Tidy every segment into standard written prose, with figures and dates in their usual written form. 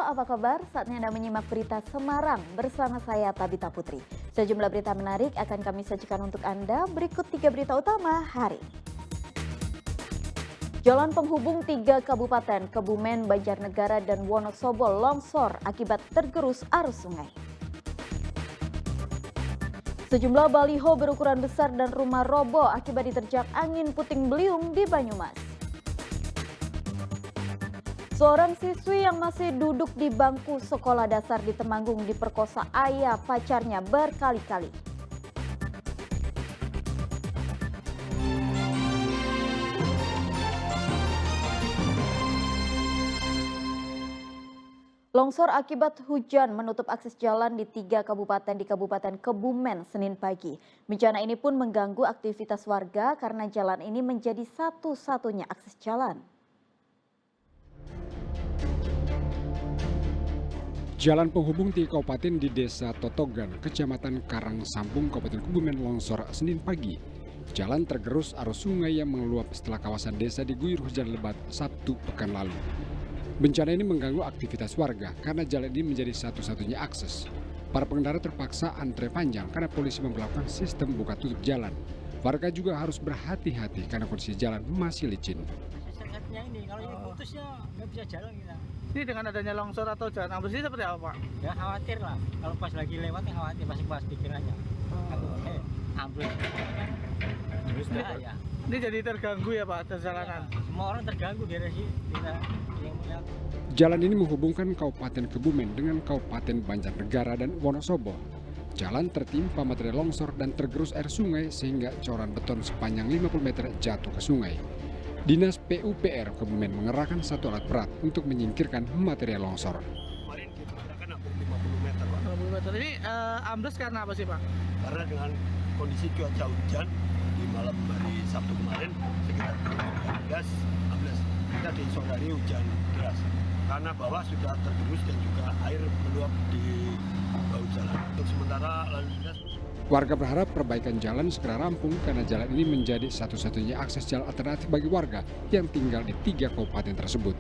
apa kabar? Saatnya Anda menyimak berita Semarang bersama saya Tabita Putri. Sejumlah berita menarik akan kami sajikan untuk Anda. Berikut 3 berita utama hari ini. Jalan penghubung 3 kabupaten Kebumen, Banjarnegara, dan Wonosobo longsor akibat tergerus arus sungai. Sejumlah baliho berukuran besar dan rumah roboh akibat diterjang angin puting beliung di Banyumas. Seorang siswi yang masih duduk di bangku sekolah dasar di Temanggung diperkosa ayah pacarnya berkali-kali. Longsor akibat hujan menutup akses jalan di 3 kabupaten di Kabupaten Kebumen Senin pagi. Bencana ini pun mengganggu aktivitas warga karena jalan ini menjadi satu-satunya akses jalan. Jalan penghubung 3 kabupaten di Desa Totogan, Kecamatan Karangsambung, Kabupaten Kebumen longsor Senin pagi. Jalan tergerus arus sungai yang mengeluap setelah kawasan desa diguyur hujan lebat Sabtu pekan lalu. Bencana ini mengganggu aktivitas warga karena jalan ini menjadi satu-satunya akses. Para pengendara terpaksa antre panjang karena polisi memperlakukan sistem buka tutup jalan. Warga juga harus berhati-hati karena kondisi jalan masih licin. Sakitnya ini, kalau ini putusnya nggak bisa jalan kita. Ini dengan adanya longsor atau jalan ambles ini seperti apa, Pak? Ya khawatir lah, kalau pas lagi lewat ya khawatir, masih pas pikirannya. Ambles terus bahaya. Ini jadi terganggu ya, Pak, perjalanan. Ya, semua orang terganggu dari sini. Jalan ini menghubungkan Kabupaten Kebumen dengan Kabupaten Banjarnegara dan Wonosobo. Jalan tertimpa material longsor dan tergerus air sungai sehingga coran beton sepanjang 50 meter jatuh ke sungai. Dinas PUPR Kebumen mengerahkan 1 alat berat untuk menyingkirkan material longsor. Kemarin diperkirakan 50 meter, Pak. 50 meter. Ini ambles karena apa sih, Pak? Karena dengan kondisi cuaca hujan di malam hari Sabtu kemarin sekitar 12 kita disodari hujan deras. Karena bawah sudah tergerus dan juga air meluap di bahu jalan. Untuk sementara lalu lintas. Warga berharap perbaikan jalan segera rampung karena jalan ini menjadi satu-satunya akses jalan alternatif bagi warga yang tinggal di 3 kabupaten tersebut.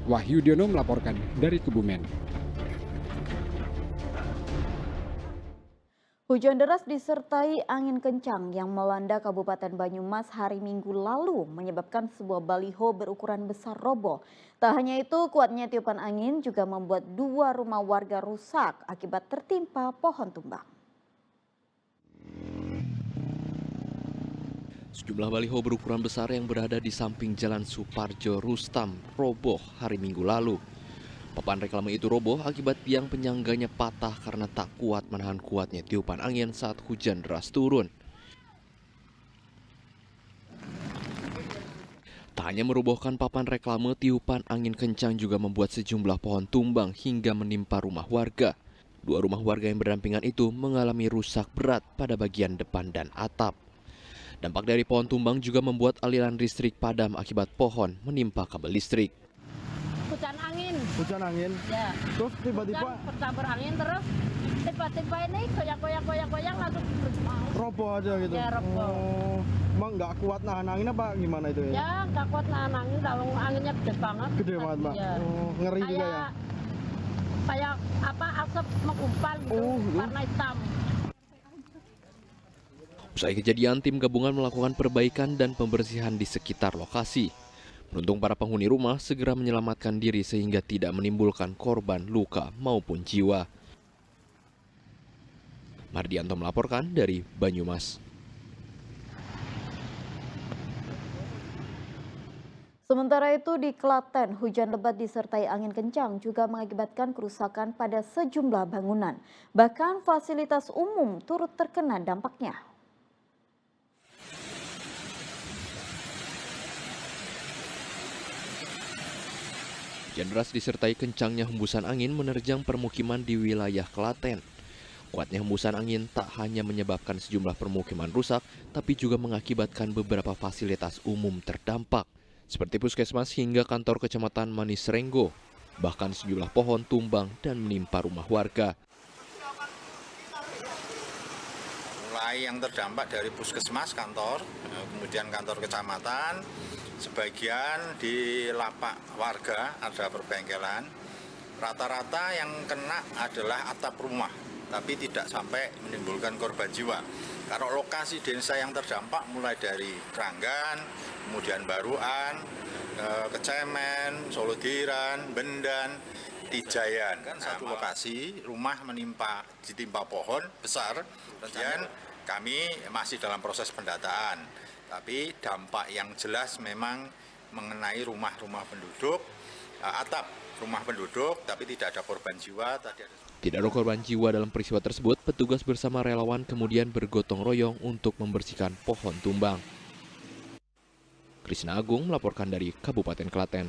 Wahyu Diono melaporkan dari Kebumen. Hujan deras disertai angin kencang yang melanda Kabupaten Banyumas hari Minggu lalu menyebabkan sebuah baliho berukuran besar roboh. Tak hanya itu, kuatnya tiupan angin juga membuat 2 rumah warga rusak akibat tertimpa pohon tumbang. Sejumlah baliho berukuran besar yang berada di samping Jalan Suparjo Rustam roboh hari Minggu lalu. Papan reklame itu roboh akibat tiang penyangganya patah karena tak kuat menahan kuatnya tiupan angin saat hujan deras turun. Tak hanya merobohkan papan reklame, tiupan angin kencang juga membuat sejumlah pohon tumbang hingga menimpa rumah warga. 2 rumah warga yang berdampingan itu mengalami rusak berat pada bagian depan dan atap. Dampak dari pohon tumbang juga membuat aliran listrik padam akibat pohon menimpa kabel listrik. Hujan angin. Hujan angin? Ya. Terus tiba-tiba bercampur angin, terus tiba-tiba ini goyang langsung roboh aja gitu? Ya, roboh. Oh, emang nggak kuat nahan angin apa gimana itu ya? Ya, nggak kuat nahan angin, kalau anginnya gede banget. Gede banget, Mbak? Ya. Oh, ngeri juga ya? Kayak apa, asap menggumpal gitu, warna hitam. Usai kejadian, tim gabungan melakukan perbaikan dan pembersihan di sekitar lokasi. Beruntung para penghuni rumah segera menyelamatkan diri sehingga tidak menimbulkan korban luka maupun jiwa. Mardianto melaporkan dari Banyumas. Sementara itu di Klaten, hujan lebat disertai angin kencang juga mengakibatkan kerusakan pada sejumlah bangunan. Bahkan fasilitas umum turut terkena dampaknya. Hujan deras disertai kencangnya hembusan angin menerjang permukiman di wilayah Klaten. Kuatnya hembusan angin tak hanya menyebabkan sejumlah permukiman rusak, tapi juga mengakibatkan beberapa fasilitas umum terdampak, seperti puskesmas hingga kantor kecamatan Manis Renggo. Bahkan sejumlah pohon tumbang dan menimpa rumah warga. Mulai yang terdampak dari puskesmas kantor, kemudian kantor kecamatan, sebagian di lapak warga ada perbengkelan, Rata-rata yang kena adalah atap rumah, tapi tidak sampai menimbulkan korban jiwa. Karena lokasi desa yang terdampak mulai dari Kranggan, kemudian Baruan, Kecemen, Solodiran, Bendan, Tijayan. Kan satu lokasi rumah ditimpa pohon besar, kemudian kami masih dalam proses pendataan. Tapi dampak yang jelas memang mengenai rumah-rumah penduduk, atap rumah penduduk, tapi tidak ada korban jiwa. Tidak ada korban jiwa dalam peristiwa tersebut. Petugas bersama relawan kemudian bergotong royong untuk membersihkan pohon tumbang. Krisna Agung melaporkan dari Kabupaten Klaten.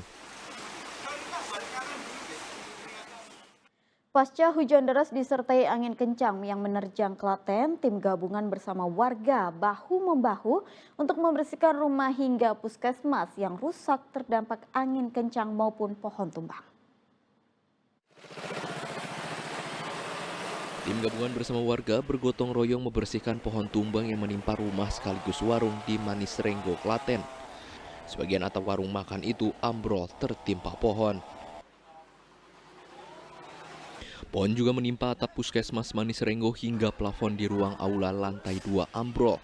Pasca hujan deras disertai angin kencang yang menerjang Klaten, tim gabungan bersama warga bahu-membahu untuk membersihkan rumah hingga puskesmas yang rusak terdampak angin kencang maupun pohon tumbang. Tim gabungan bersama warga bergotong royong membersihkan pohon tumbang yang menimpa rumah sekaligus warung di Manis Renggo, Klaten. Sebagian atap warung makan itu ambrol tertimpa pohon. Pohon juga menimpa atap puskesmas Manis Renggo hingga plafon di ruang aula lantai 2 ambrol.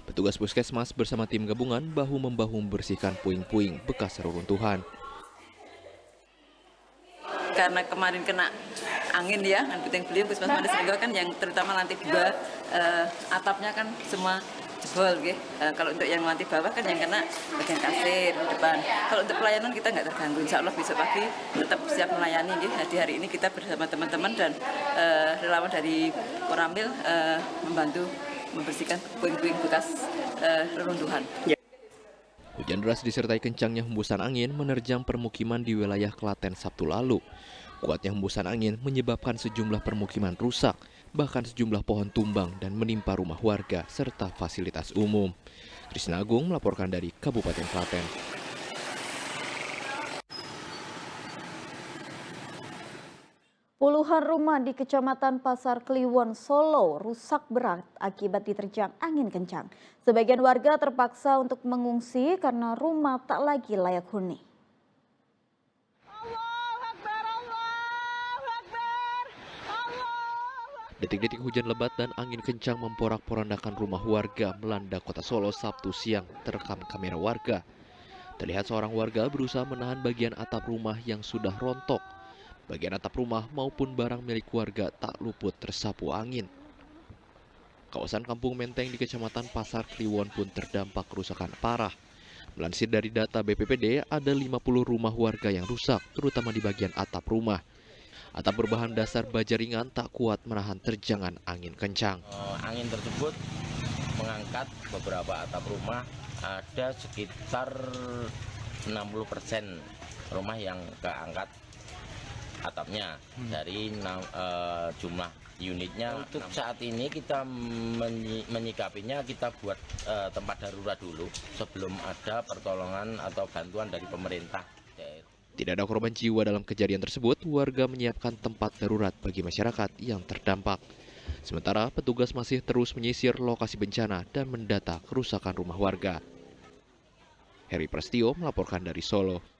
Petugas puskesmas bersama tim gabungan bahu-membahu membersihkan puing-puing bekas reruntuhan. Karena kemarin kena angin ya, puting beliung puskesmas Manis Renggo kan yang terutama lantai 2 atapnya kan semua jebol gitu. Kalau untuk yang lantai bawah kan yang kena bagian kasir depan. Kalau untuk pelayanan kita nggak terganggu. Insya Allah besok pagi tetap siap melayani gitu. Di hari ini kita bersama teman-teman dan relawan dari Koramil membantu membersihkan puing-puing bekas reruntuhan. Hujan deras disertai kencangnya hembusan angin menerjang permukiman di wilayah Klaten Sabtu lalu. Kuatnya hembusan angin menyebabkan sejumlah permukiman rusak, bahkan sejumlah pohon tumbang dan menimpa rumah warga serta fasilitas umum. Krisna Agung melaporkan dari Kabupaten Klaten. Puluhan rumah di Kecamatan Pasar Kliwon, Solo rusak berat akibat diterjang angin kencang. Sebagian warga terpaksa untuk mengungsi karena rumah tak lagi layak huni. Detik-detik hujan lebat dan angin kencang memporak-porandakan rumah warga melanda kota Solo Sabtu siang terekam kamera warga. Terlihat seorang warga berusaha menahan bagian atap rumah yang sudah rontok. Bagian atap rumah maupun barang milik warga tak luput tersapu angin. Kawasan Kampung Menteng di Kecamatan Pasar Kliwon pun terdampak kerusakan parah. Melansir dari data BPBD, ada 50 rumah warga yang rusak, terutama di bagian atap rumah. Atap berbahan dasar baja ringan tak kuat menahan terjangan angin kencang. Angin tersebut mengangkat beberapa atap rumah, ada sekitar 60% rumah yang keangkat atapnya dari jumlah unitnya. Untuk saat ini kita menyikapinya, kita buat tempat darurat dulu sebelum ada pertolongan atau bantuan dari pemerintah. Tidak ada korban jiwa dalam kejadian tersebut, warga menyiapkan tempat darurat bagi masyarakat yang terdampak. Sementara petugas masih terus menyisir lokasi bencana dan mendata kerusakan rumah warga. Heri Prastio melaporkan dari Solo.